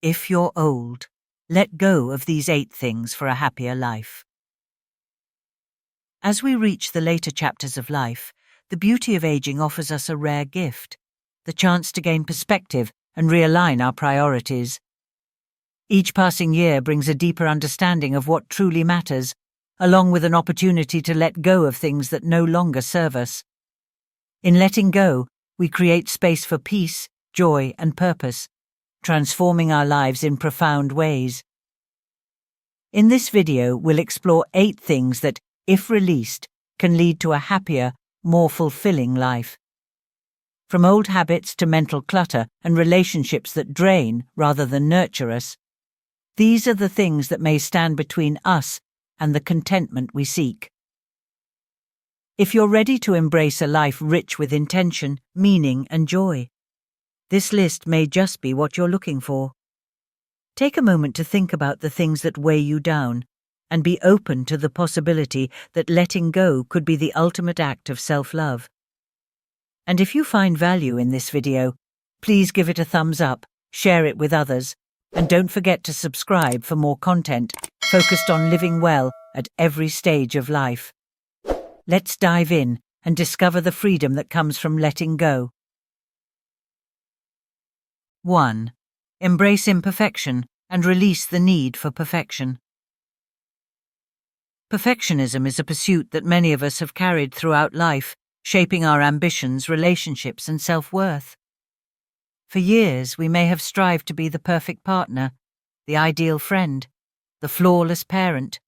If you're old, let go of these 8 things for a happier life. As we reach the later chapters of life, the beauty of aging offers us a rare gift, the chance to gain perspective and realign our priorities. Each passing year brings a deeper understanding of what truly matters, along with an opportunity to let go of things that no longer serve us. In letting go, we create space for peace, joy, and purpose, transforming our lives in profound ways. In this video, we'll explore 8 things that, if released, can lead to a happier, more fulfilling life. From old habits to mental clutter and relationships that drain rather than nurture us, these are the things that may stand between us and the contentment we seek. If you're ready to embrace a life rich with intention, meaning, and joy, this list may just be what you're looking for. Take a moment to think about the things that weigh you down, and be open to the possibility that letting go could be the ultimate act of self-love. And if you find value in this video, please give it a thumbs up, share it with others, and don't forget to subscribe for more content focused on living well at every stage of life. Let's dive in and discover the freedom that comes from letting go. 1. Embrace imperfection and release the need for perfection. Perfectionism is a pursuit that many of us have carried throughout life, shaping our ambitions, relationships, and self-worth. For years, we may have strived to be the perfect partner, the ideal friend, the flawless parent,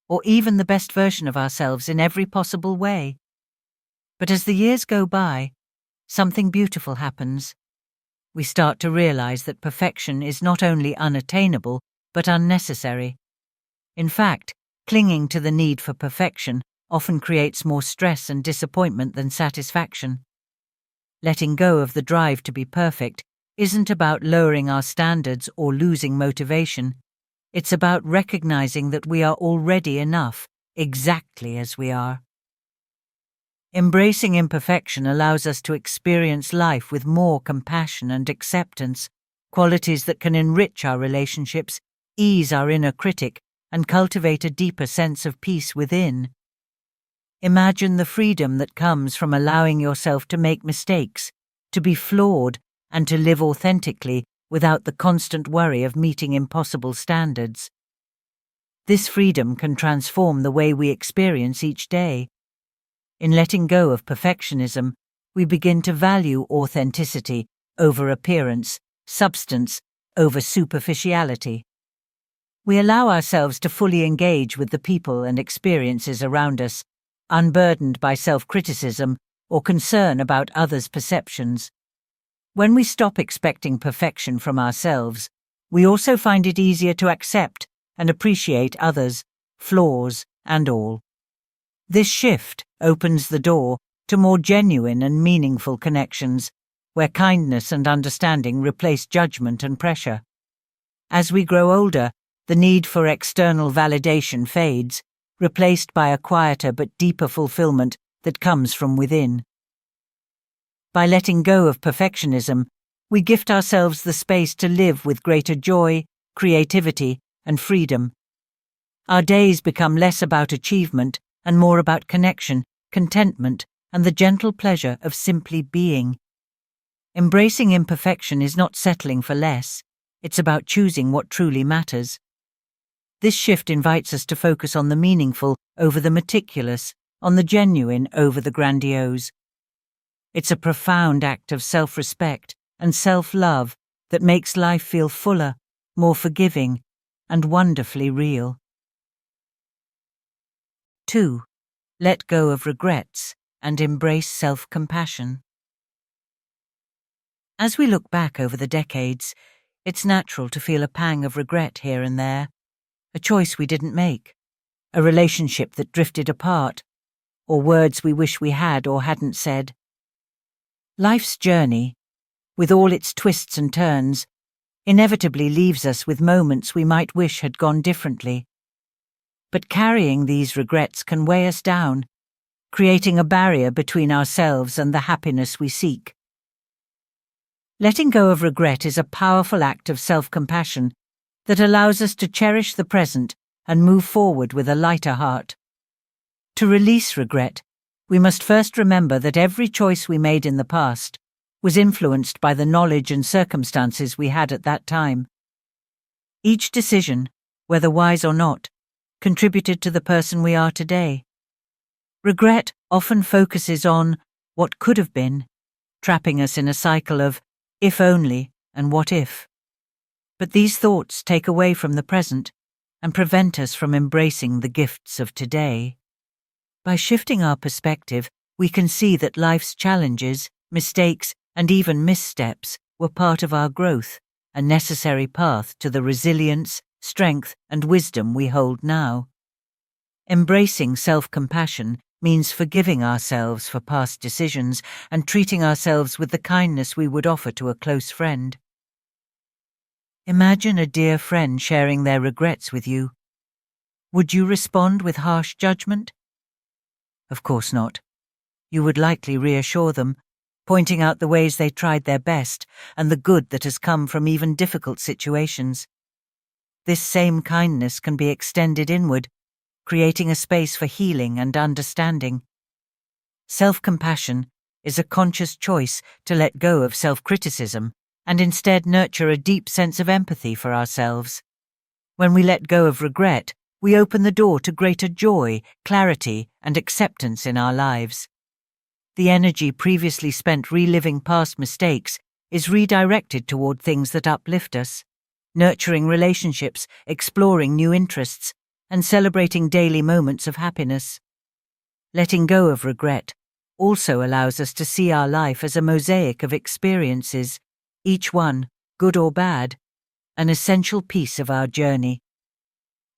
or even the best version of ourselves in every possible way. But as the years go by, something beautiful happens. We start to realize that perfection is not only unattainable, but unnecessary. In fact, clinging to the need for perfection often creates more stress and disappointment than satisfaction. Letting go of the drive to be perfect isn't about lowering our standards or losing motivation. It's about recognizing that we are already enough, exactly as we are. Embracing imperfection allows us to experience life with more compassion and acceptance, qualities that can enrich our relationships, ease our inner critic, and cultivate a deeper sense of peace within. Imagine the freedom that comes from allowing yourself to make mistakes, to be flawed, and to live authentically without the constant worry of meeting impossible standards. This freedom can transform the way we experience each day. In letting go of perfectionism, we begin to value authenticity over appearance, substance over superficiality. We allow ourselves to fully engage with the people and experiences around us, unburdened by self-criticism or concern about others' perceptions. When we stop expecting perfection from ourselves, we also find it easier to accept and appreciate others, flaws and all. This shift opens the door to more genuine and meaningful connections, where kindness and understanding replace judgment and pressure. As we grow older, the need for external validation fades, replaced by a quieter but deeper fulfillment that comes from within. By letting go of perfectionism, we gift ourselves the space to live with greater joy, creativity, and freedom. Our days become less about achievement and more about connection, contentment, and the gentle pleasure of simply being. Embracing imperfection is not settling for less, it's about choosing what truly matters. This shift invites us to focus on the meaningful over the meticulous, on the genuine over the grandiose. It's a profound act of self-respect and self-love that makes life feel fuller, more forgiving, and wonderfully real. 2. Let go of regrets and embrace self-compassion. As we look back over the decades, it's natural to feel a pang of regret here and there. A choice we didn't make, a relationship that drifted apart, or words we wish we had or hadn't said. Life's journey, with all its twists and turns, inevitably leaves us with moments we might wish had gone differently. But carrying these regrets can weigh us down, creating a barrier between ourselves and the happiness we seek. Letting go of regret is a powerful act of self-compassion that allows us to cherish the present and move forward with a lighter heart. To release regret, we must first remember that every choice we made in the past was influenced by the knowledge and circumstances we had at that time. Each decision, whether wise or not, contributed to the person we are today. Regret often focuses on what could have been, trapping us in a cycle of if only and what if. But these thoughts take away from the present and prevent us from embracing the gifts of today. By shifting our perspective, we can see that life's challenges, mistakes, and even missteps were part of our growth, a necessary path to the resilience, strength, and wisdom we hold now. Embracing self-compassion means forgiving ourselves for past decisions and treating ourselves with the kindness we would offer to a close friend. Imagine a dear friend sharing their regrets with you. Would you respond with harsh judgment? Of course not. You would likely reassure them, pointing out the ways they tried their best and the good that has come from even difficult situations. This same kindness can be extended inward, creating a space for healing and understanding. Self-compassion is a conscious choice to let go of self-criticism and instead nurture a deep sense of empathy for ourselves. When we let go of regret, we open the door to greater joy, clarity, and acceptance in our lives. The energy previously spent reliving past mistakes is redirected toward things that uplift us, nurturing relationships, exploring new interests, and celebrating daily moments of happiness. Letting go of regret also allows us to see our life as a mosaic of experiences, each one, good or bad, an essential piece of our journey.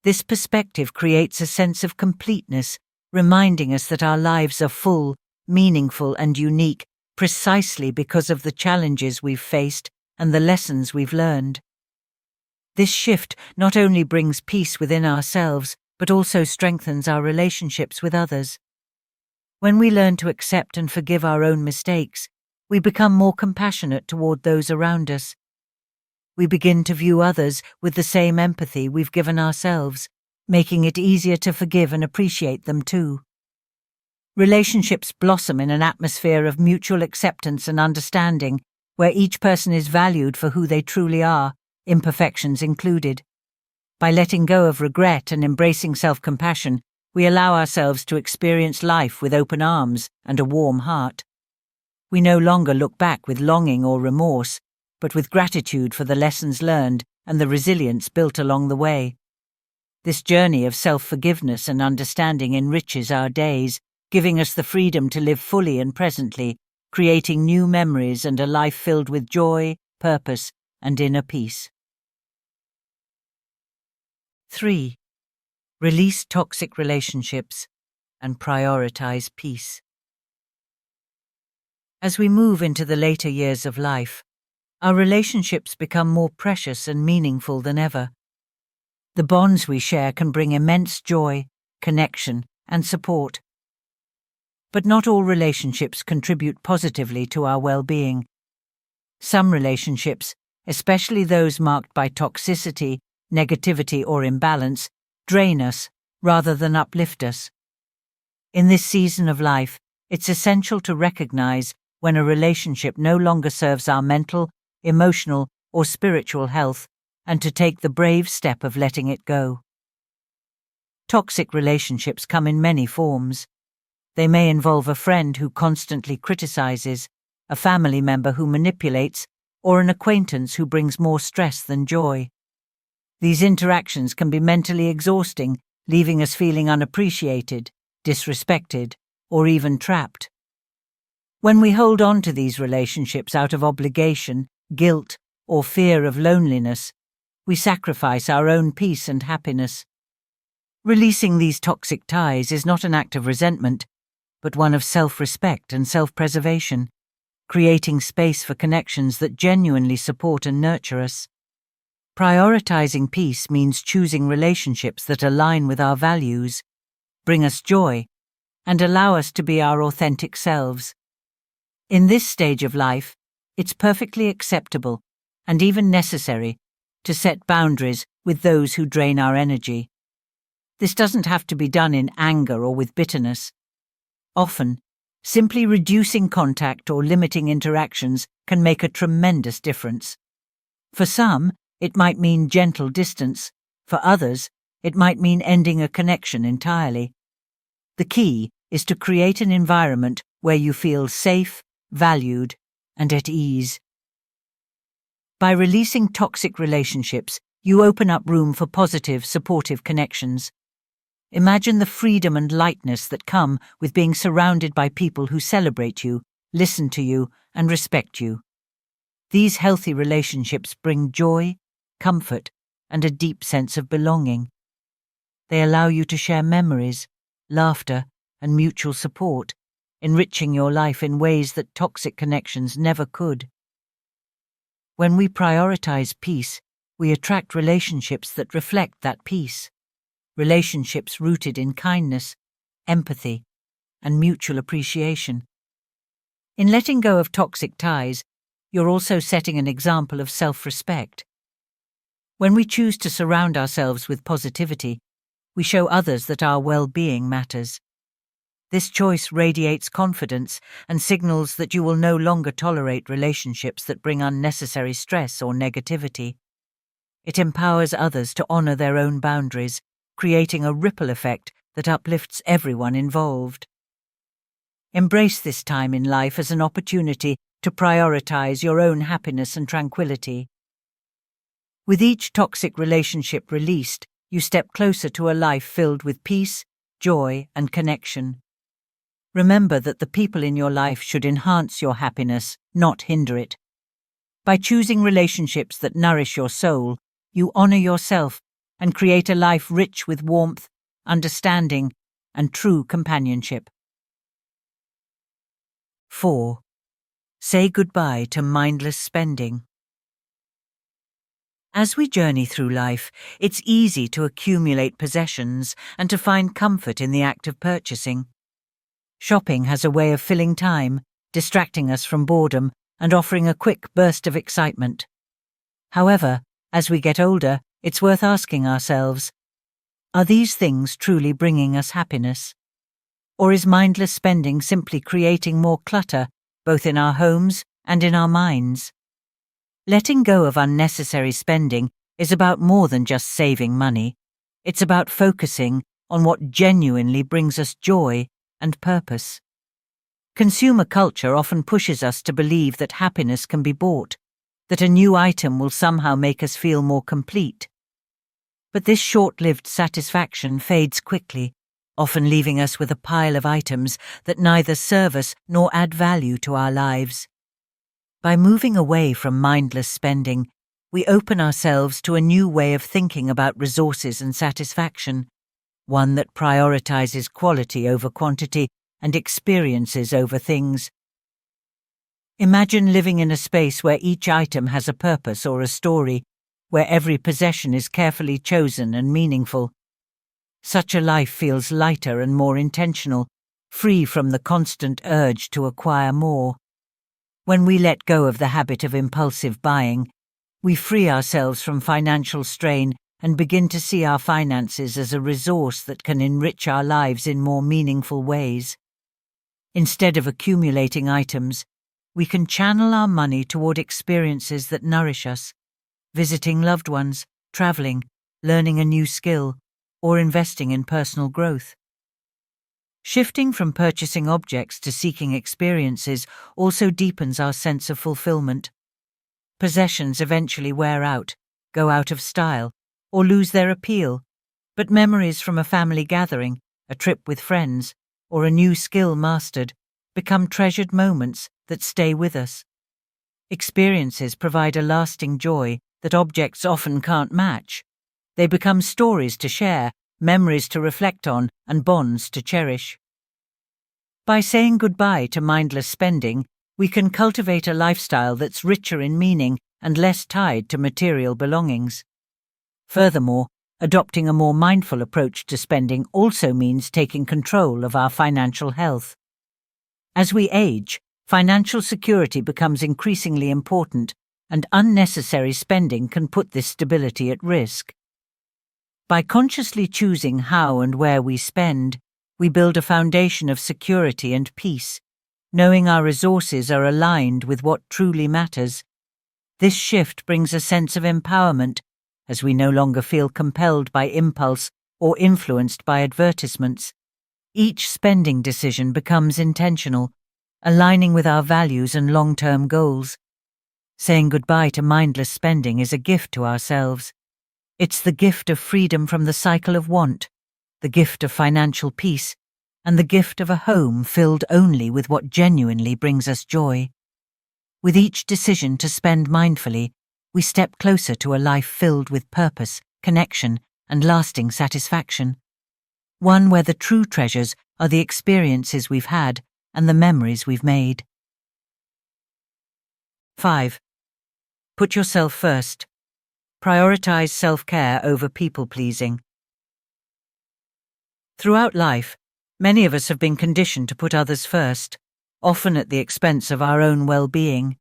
This perspective creates a sense of completeness, reminding us that our lives are full, meaningful, and unique precisely because of the challenges we've faced and the lessons we've learned. This shift not only brings peace within ourselves, but also strengthens our relationships with others. When we learn to accept and forgive our own mistakes, we become more compassionate toward those around us. We begin to view others with the same empathy we've given ourselves, making it easier to forgive and appreciate them too. Relationships blossom in an atmosphere of mutual acceptance and understanding, where each person is valued for who they truly are, imperfections included. By letting go of regret and embracing self-compassion, we allow ourselves to experience life with open arms and a warm heart. We no longer look back with longing or remorse, but with gratitude for the lessons learned and the resilience built along the way. This journey of self-forgiveness and understanding enriches our days, giving us the freedom to live fully and presently, creating new memories and a life filled with joy, purpose, and inner peace. 3. Release toxic relationships and prioritize peace. As we move into the later years of life, our relationships become more precious and meaningful than ever. The bonds we share can bring immense joy, connection, and support. But not all relationships contribute positively to our well-being. Some relationships, especially those marked by toxicity, negativity, or imbalance, drain us rather than uplift us. In this season of life, it's essential to recognize when a relationship no longer serves our mental, emotional, or spiritual health, and to take the brave step of letting it go. Toxic relationships come in many forms. They may involve a friend who constantly criticizes, a family member who manipulates, or an acquaintance who brings more stress than joy. These interactions can be mentally exhausting, leaving us feeling unappreciated, disrespected, or even trapped. When we hold on to these relationships out of obligation, guilt, or fear of loneliness, we sacrifice our own peace and happiness. Releasing these toxic ties is not an act of resentment, but one of self-respect and self-preservation, creating space for connections that genuinely support and nurture us. Prioritizing peace means choosing relationships that align with our values, bring us joy, and allow us to be our authentic selves. In this stage of life, It's perfectly acceptable and even necessary to set boundaries with those who drain our energy. This doesn't have to be done in anger or with bitterness. Often, simply reducing contact or limiting interactions can make a tremendous difference. For some, it might mean gentle distance. For others, it might mean ending a connection entirely. The key is to create an environment where you feel safe, valued, and at ease. By releasing toxic relationships, you open up room for positive, supportive connections. Imagine the freedom and lightness that come with being surrounded by people who celebrate you, listen to you, and respect you. These healthy relationships bring joy, comfort, and a deep sense of belonging. They allow you to share memories, laughter, and mutual support, enriching your life in ways that toxic connections never could. When we prioritize peace, we attract relationships that reflect that peace. Relationships rooted in kindness, empathy, and mutual appreciation. In letting go of toxic ties, you're also setting an example of self-respect. When we choose to surround ourselves with positivity, we show others that our well-being matters. This choice radiates confidence and signals that you will no longer tolerate relationships that bring unnecessary stress or negativity. It empowers others to honor their own boundaries, creating a ripple effect that uplifts everyone involved. Embrace this time in life as an opportunity to prioritize your own happiness and tranquility. With each toxic relationship released, you step closer to a life filled with peace, joy, and connection. Remember that the people in your life should enhance your happiness, not hinder it. By choosing relationships that nourish your soul, you honor yourself and create a life rich with warmth, understanding, and true companionship. 4. Say goodbye to mindless spending. As we journey through life, it's easy to accumulate possessions and to find comfort in the act of purchasing. Shopping has a way of filling time, distracting us from boredom, and offering a quick burst of excitement. However, as we get older, it's worth asking ourselves, are these things truly bringing us happiness? Or is mindless spending simply creating more clutter, both in our homes and in our minds? Letting go of unnecessary spending is about more than just saving money. It's about focusing on what genuinely brings us joy and purpose. Consumer culture often pushes us to believe that happiness can be bought, that a new item will somehow make us feel more complete. But this short-lived satisfaction fades quickly, often leaving us with a pile of items that neither serve us nor add value to our lives. By moving away from mindless spending, we open ourselves to a new way of thinking about resources and satisfaction, one that prioritizes quality over quantity and experiences over things. Imagine living in a space where each item has a purpose or a story, where every possession is carefully chosen and meaningful. Such a life feels lighter and more intentional, free from the constant urge to acquire more. When we let go of the habit of impulsive buying, we free ourselves from financial strain and begin to see our finances as a resource that can enrich our lives in more meaningful ways. Instead of accumulating items, we can channel our money toward experiences that nourish us, visiting loved ones, traveling, learning a new skill, or investing in personal growth. Shifting from purchasing objects to seeking experiences also deepens our sense of fulfillment. Possessions eventually wear out, go out of style, or lose their appeal, but memories from a family gathering, a trip with friends, or a new skill mastered become treasured moments that stay with us. Experiences provide a lasting joy that objects often can't match. They become stories to share, memories to reflect on, and bonds to cherish. By saying goodbye to mindless spending, we can cultivate a lifestyle that's richer in meaning and less tied to material belongings. Furthermore, adopting a more mindful approach to spending also means taking control of our financial health. As we age, financial security becomes increasingly important, and unnecessary spending can put this stability at risk. By consciously choosing how and where we spend, we build a foundation of security and peace, knowing our resources are aligned with what truly matters. This shift brings a sense of empowerment, as we no longer feel compelled by impulse or influenced by advertisements. Each spending decision becomes intentional, aligning with our values and long-term goals. Saying goodbye to mindless spending is a gift to ourselves. It's the gift of freedom from the cycle of want, the gift of financial peace, and the gift of a home filled only with what genuinely brings us joy. With each decision to spend mindfully, we step closer to a life filled with purpose, connection, and lasting satisfaction. One where the true treasures are the experiences we've had and the memories we've made. 5. Put yourself first. Prioritize self-care over people-pleasing. Throughout life, many of us have been conditioned to put others first, often at the expense of our own well-being.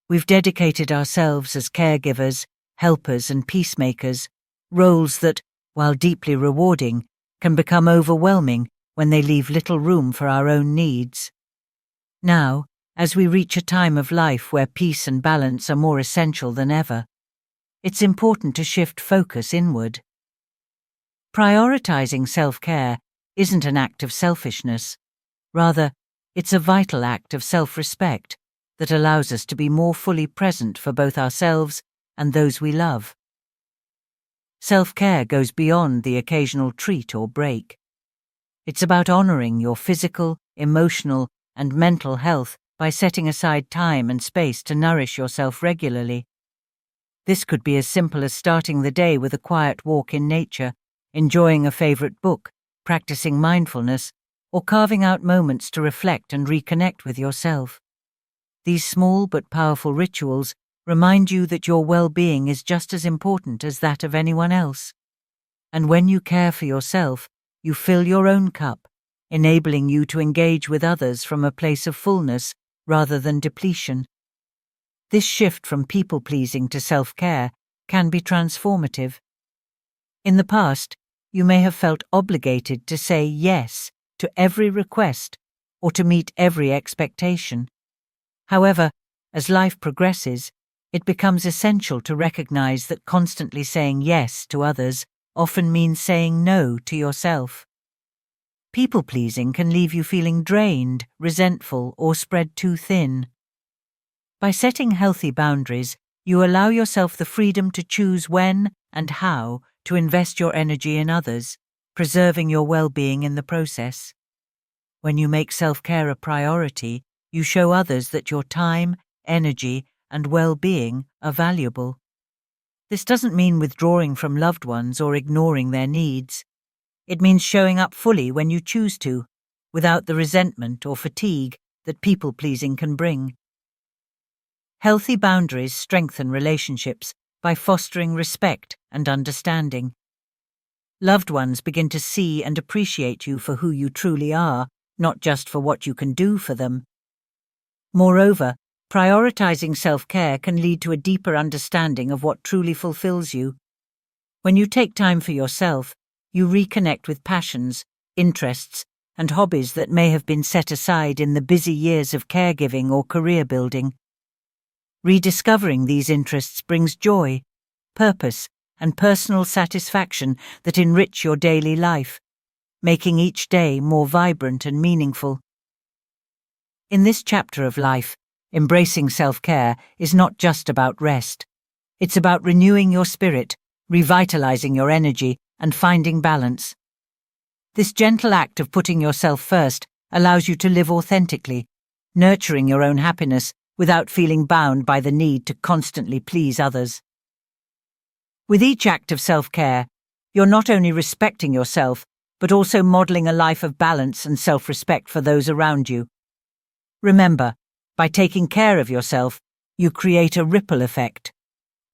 We've dedicated ourselves as caregivers, helpers, and peacemakers, roles that, while deeply rewarding, can become overwhelming when they leave little room for our own needs. Now, as we reach a time of life where peace and balance are more essential than ever, it's important to shift focus inward. Prioritizing self-care isn't an act of selfishness. Rather, it's a vital act of self-respect that allows us to be more fully present for both ourselves and those we love. Self-care goes beyond the occasional treat or break. It's about honoring your physical, emotional, and mental health by setting aside time and space to nourish yourself regularly. This could be as simple as starting the day with a quiet walk in nature, enjoying a favorite book, practicing mindfulness, or carving out moments to reflect and reconnect with yourself. These small but powerful rituals remind you that your well-being is just as important as that of anyone else. And when you care for yourself, you fill your own cup, enabling you to engage with others from a place of fullness rather than depletion. This shift from people-pleasing to self-care can be transformative. In the past, you may have felt obligated to say yes to every request or to meet every expectation. However, as life progresses, it becomes essential to recognize that constantly saying yes to others often means saying no to yourself. People-pleasing can leave you feeling drained, resentful, or spread too thin. By setting healthy boundaries, you allow yourself the freedom to choose when and how to invest your energy in others, preserving your well-being in the process. When you make self-care a priority, you show others that your time, energy, and well-being are valuable. This doesn't mean withdrawing from loved ones or ignoring their needs. It means showing up fully when you choose to, without the resentment or fatigue that people-pleasing can bring. Healthy boundaries strengthen relationships by fostering respect and understanding. Loved ones begin to see and appreciate you for who you truly are, not just for what you can do for them. Moreover, prioritizing self-care can lead to a deeper understanding of what truly fulfills you. When you take time for yourself, you reconnect with passions, interests, and hobbies that may have been set aside in the busy years of caregiving or career building. Rediscovering these interests brings joy, purpose, and personal satisfaction that enrich your daily life, making each day more vibrant and meaningful. In this chapter of life, embracing self-care is not just about rest. It's about renewing your spirit, revitalizing your energy, and finding balance. This gentle act of putting yourself first allows you to live authentically, nurturing your own happiness without feeling bound by the need to constantly please others. With each act of self-care, you're not only respecting yourself, but also modeling a life of balance and self-respect for those around you. Remember, by taking care of yourself, you create a ripple effect.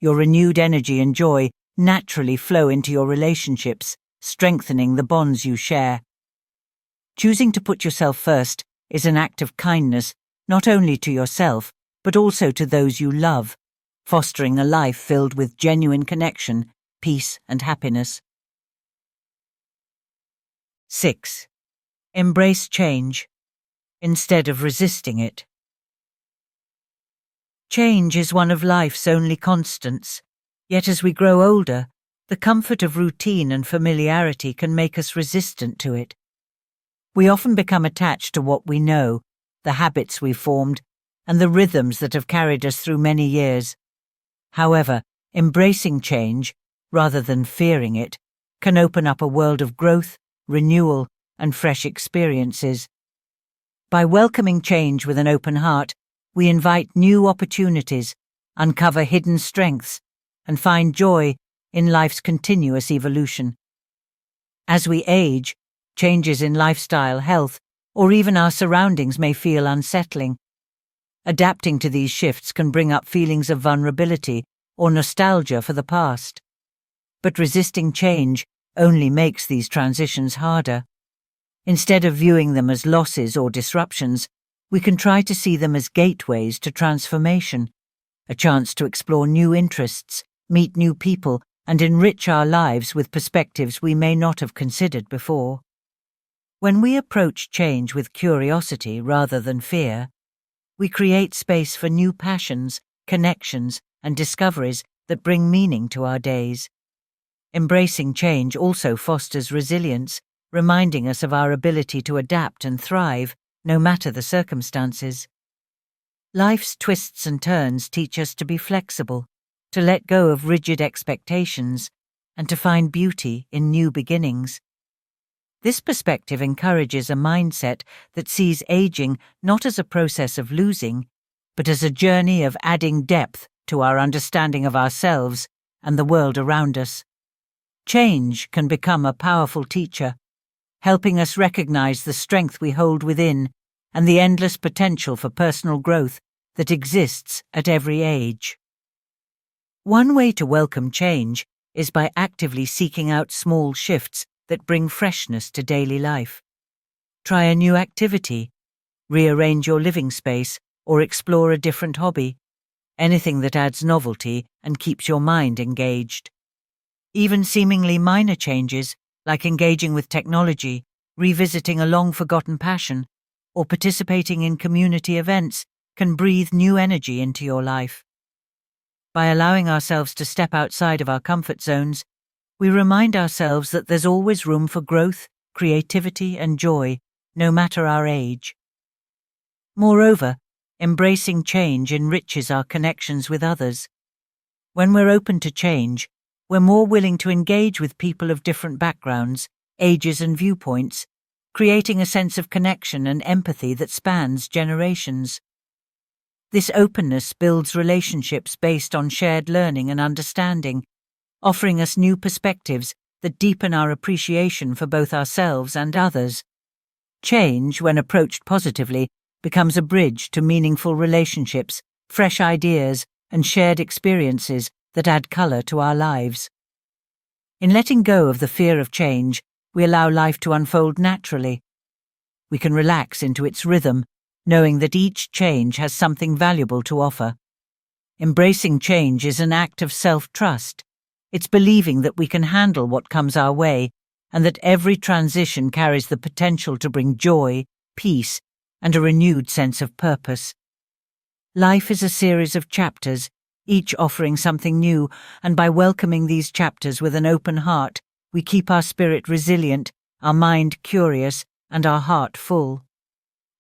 Your renewed energy and joy naturally flow into your relationships, strengthening the bonds you share. Choosing to put yourself first is an act of kindness, not only to yourself, but also to those you love, fostering a life filled with genuine connection, peace, and happiness. 6. Embrace change, instead of resisting it. Change is one of life's only constants, yet as we grow older, the comfort of routine and familiarity can make us resistant to it. We often become attached to what we know, the habits we've formed, and the rhythms that have carried us through many years. However, embracing change, rather than fearing it, can open up a world of growth, renewal, and fresh experiences. By welcoming change with an open heart, we invite new opportunities, uncover hidden strengths, and find joy in life's continuous evolution. As we age, changes in lifestyle, health, or even our surroundings may feel unsettling. Adapting to these shifts can bring up feelings of vulnerability or nostalgia for the past. But resisting change only makes these transitions harder. Instead of viewing them as losses or disruptions, we can try to see them as gateways to transformation, a chance to explore new interests, meet new people, and enrich our lives with perspectives we may not have considered before. When we approach change with curiosity rather than fear, we create space for new passions, connections, and discoveries that bring meaning to our days. Embracing change also fosters resilience, reminding us of our ability to adapt and thrive, no matter the circumstances. Life's twists and turns teach us to be flexible, to let go of rigid expectations, and to find beauty in new beginnings. This perspective encourages a mindset that sees aging not as a process of losing, but as a journey of adding depth to our understanding of ourselves and the world around us. Change can become a powerful teacher, helping us recognize the strength we hold within and the endless potential for personal growth that exists at every age. One way to welcome change is by actively seeking out small shifts that bring freshness to daily life. Try a new activity, rearrange your living space, or explore a different hobby, anything that adds novelty and keeps your mind engaged. Even seemingly minor changes, like engaging with technology, revisiting a long-forgotten passion, or participating in community events, can breathe new energy into your life. By allowing ourselves to step outside of our comfort zones, we remind ourselves that there's always room for growth, creativity, and joy, no matter our age. Moreover, embracing change enriches our connections with others. When we're open to change, we're more willing to engage with people of different backgrounds, ages, and viewpoints, creating a sense of connection and empathy that spans generations. This openness builds relationships based on shared learning and understanding, offering us new perspectives that deepen our appreciation for both ourselves and others. Change, when approached positively, becomes a bridge to meaningful relationships, fresh ideas, and shared experiences that add color to our lives. In letting go of the fear of change, we allow life to unfold naturally. We can relax into its rhythm, knowing that each change has something valuable to offer. Embracing change is an act of self-trust. It's believing that we can handle what comes our way and that every transition carries the potential to bring joy, peace, and a renewed sense of purpose. Life is a series of chapters, each offering something new, and by welcoming these chapters with an open heart, we keep our spirit resilient, our mind curious, and our heart full.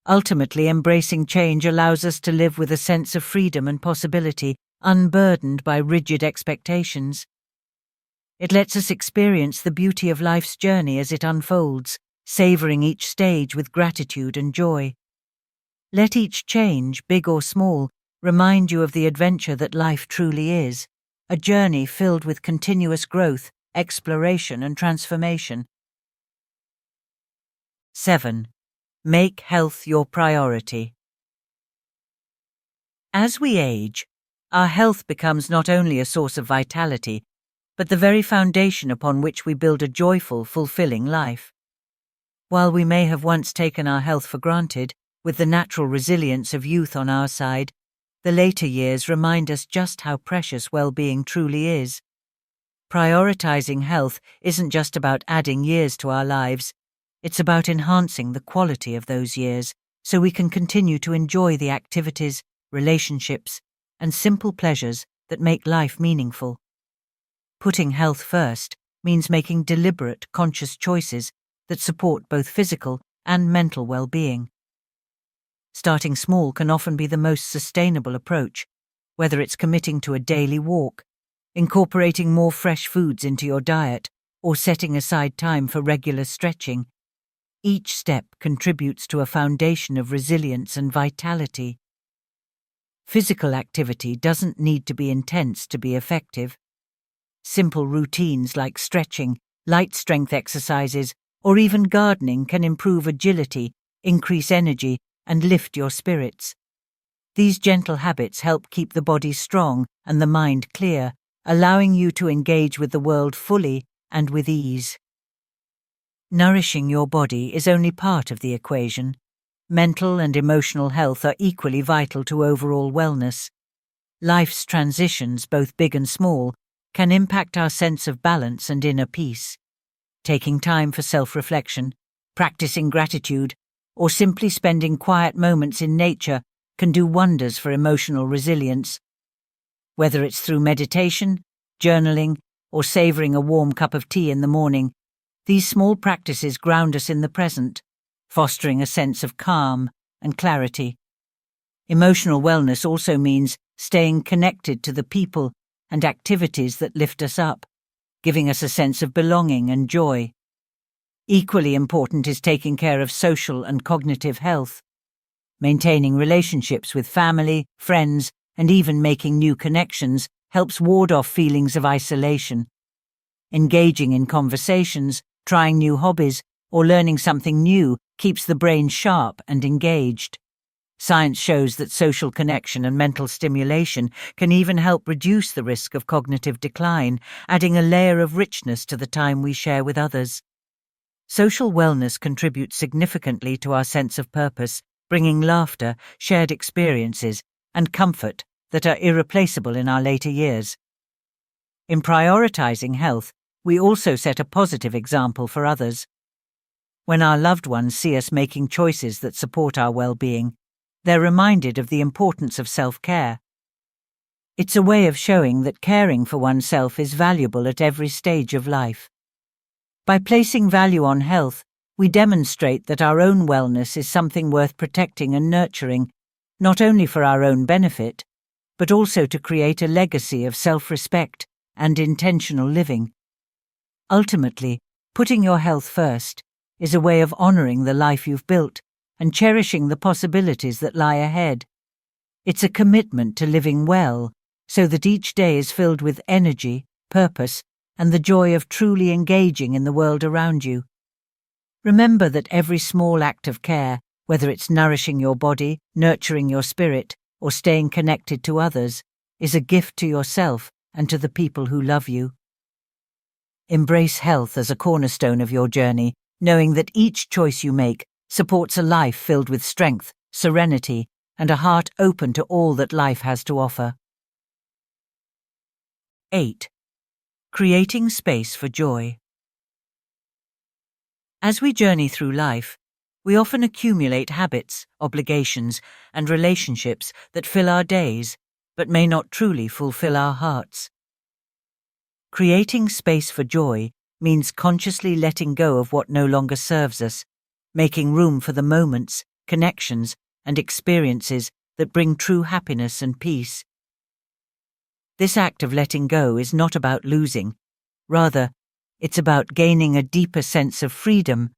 Ultimately, embracing change allows us to live with a sense of freedom and possibility, unburdened by rigid expectations. It lets us experience the beauty of life's journey as it unfolds, savoring each stage with gratitude and joy. Let each change, big or small, remind you of the adventure that life truly is, a journey filled with continuous growth, exploration, and transformation. 7. Make health your priority. As we age, our health becomes not only a source of vitality, but the very foundation upon which we build a joyful, fulfilling life. While we may have once taken our health for granted, With the natural resilience of youth on our side, the later years remind us just how precious well-being truly is. Prioritizing health isn't just about adding years to our lives, it's about enhancing the quality of those years so we can continue to enjoy the activities, relationships, and simple pleasures that make life meaningful. Putting health first means making deliberate, conscious choices that support both physical and mental well-being. Starting small can often be the most sustainable approach, whether it's committing to a daily walk, incorporating more fresh foods into your diet, or setting aside time for regular stretching. Each step contributes to a foundation of resilience and vitality. Physical activity doesn't need to be intense to be effective. Simple routines like stretching, light strength exercises, or even gardening can improve agility, increase energy, and lift your spirits. These gentle habits help keep the body strong and the mind clear, allowing you to engage with the world fully and with ease. Nourishing your body is only part of the equation. Mental and emotional health are equally vital to overall wellness. Life's transitions, both big and small, can impact our sense of balance and inner peace. Taking time for self-reflection, practicing gratitude, or simply spending quiet moments in nature can do wonders for emotional resilience. Whether it's through meditation, journaling, or savoring a warm cup of tea in the morning, these small practices ground us in the present, fostering a sense of calm and clarity. Emotional wellness also means staying connected to the people and activities that lift us up, giving us a sense of belonging and joy. Equally important is taking care of social and cognitive health. Maintaining relationships with family, friends, and even making new connections helps ward off feelings of isolation. Engaging in conversations, trying new hobbies, or learning something new keeps the brain sharp and engaged. Science shows that social connection and mental stimulation can even help reduce the risk of cognitive decline, adding a layer of richness to the time we share with others. Social wellness contributes significantly to our sense of purpose, bringing laughter, shared experiences, and comfort that are irreplaceable in our later years. In prioritizing health, we also set a positive example for others. When our loved ones see us making choices that support our well-being, they're reminded of the importance of self-care. It's a way of showing that caring for oneself is valuable at every stage of life. By placing value on health, we demonstrate that our own wellness is something worth protecting and nurturing, not only for our own benefit, but also to create a legacy of self-respect and intentional living. Ultimately, putting your health first is a way of honoring the life you've built and cherishing the possibilities that lie ahead. It's a commitment to living well, so that each day is filled with energy, purpose, and the joy of truly engaging in the world around you. Remember that every small act of care, whether it's nourishing your body, nurturing your spirit, or staying connected to others, is a gift to yourself and to the people who love you. Embrace health as a cornerstone of your journey, knowing that each choice you make supports a life filled with strength, serenity, and a heart open to all that life has to offer. 8. Creating space for joy. As we journey through life, we often accumulate habits, obligations, and relationships that fill our days, but may not truly fulfill our hearts. Creating space for joy means consciously letting go of what no longer serves us, making room for the moments, connections, and experiences that bring true happiness and peace. This act of letting go is not about losing. Rather, it's about gaining a deeper sense of freedom,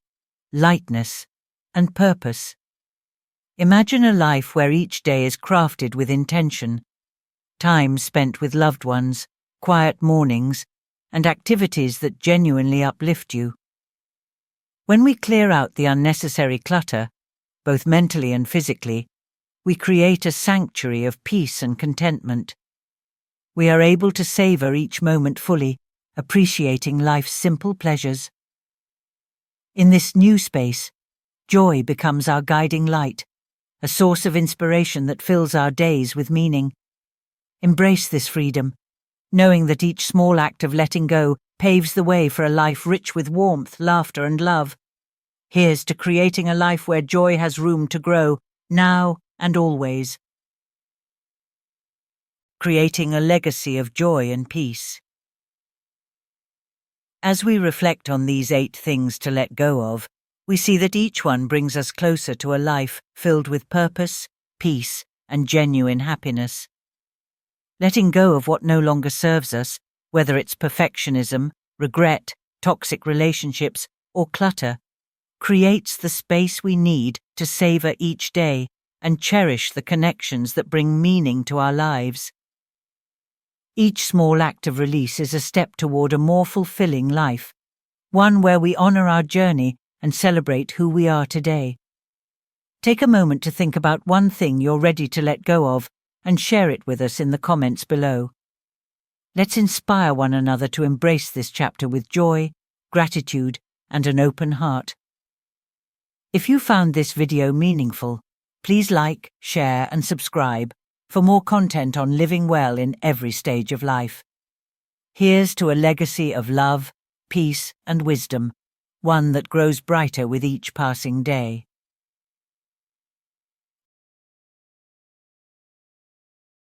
lightness, and purpose. Imagine a life where each day is crafted with intention, time spent with loved ones, quiet mornings, and activities that genuinely uplift you. When we clear out the unnecessary clutter, both mentally and physically, we create a sanctuary of peace and contentment. We are able to savor each moment fully, appreciating life's simple pleasures. In this new space, joy becomes our guiding light, a source of inspiration that fills our days with meaning. Embrace this freedom, knowing that each small act of letting go paves the way for a life rich with warmth, laughter, and love. Here's to creating a life where joy has room to grow, now and always. Creating a legacy of joy and peace. As we reflect on these 8 things to let go of, we see that each one brings us closer to a life filled with purpose, peace, and genuine happiness. Letting go of what no longer serves us, whether it's perfectionism, regret, toxic relationships, or clutter, creates the space we need to savor each day and cherish the connections that bring meaning to our lives. Each small act of release is a step toward a more fulfilling life, one where we honor our journey and celebrate who we are today. Take a moment to think about one thing you're ready to let go of and share it with us in the comments below. Let's inspire one another to embrace this chapter with joy, gratitude, and an open heart. If you found this video meaningful, please like, share, and subscribe for more content on living well in every stage of life. Here's to a legacy of love, peace, and wisdom, one that grows brighter with each passing day.